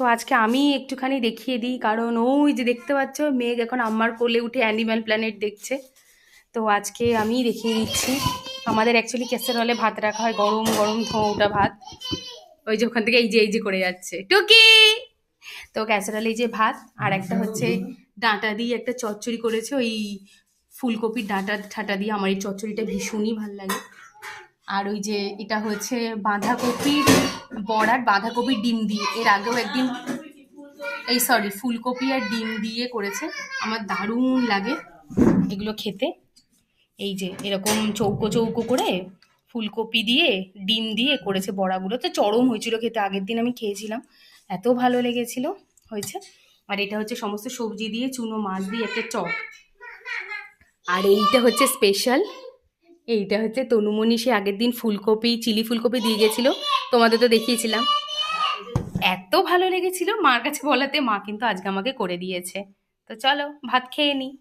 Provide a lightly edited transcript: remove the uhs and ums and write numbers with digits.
তো আজকে আমি একটুখানি দেখিয়ে দিই, কারণ ওই যে দেখতে পাচ্ছ মেঘ এখন আমার কোলে উঠে অ্যানিম্যাল প্ল্যানেট দেখছে। তো আজকে আমি দেখিয়ে দিচ্ছি। আমাদের অ্যাকচুয়ালি ক্যাসেরলে ভাত রাখা হয়, গরম গরম ধোঁ ওটা ভাত। ওই যে ওখান থেকে এই যে করে যাচ্ছে টুকি। তো ক্যাসেরলে এই যে ভাত, আর একটা হচ্ছে ডাঁটা দিয়ে একটা চচ্চড়ি করেছে, ওই ফুলকপির ডাঁটা ঠাটা দিয়ে। আমার এই চচ্চড়িটা ভীষণই ভালো লাগে। আর ওই যে এটা হচ্ছে বাঁধাকপির বড়ার, বাঁধাকপির ডিম দিয়ে। এর আগেও একদিন ফুলকপি আর ডিম দিয়ে করেছে, আমার দারুণ লাগে এগুলো খেতে। এই যে এরকম চৌকো চৌকো করে ফুলকপি দিয়ে ডিম দিয়ে করেছে বড়াগুলো, তো চরম হয়েছিল খেতে। আগের দিন আমি খেয়েছিলাম, এত ভালো লেগেছিল হয়েছে। আর এটা হচ্ছে সমস্ত সবজি দিয়ে, চুনো মাছ দিয়ে একটা চপ। আর এইটা হচ্ছে স্পেশাল, এইটা হচ্ছে তনুমণি সে আগের দিন ফুলকপি, চিলি ফুলকপি দিয়ে গেছিল, তোমাদের তো দেখিয়েছিলাম। এত ভালো লেগেছিল মার কাছে বলাতে, মা কিন্তু আজকে আমাকে করে দিয়েছে। তো চলো ভাত খেয়ে নিই।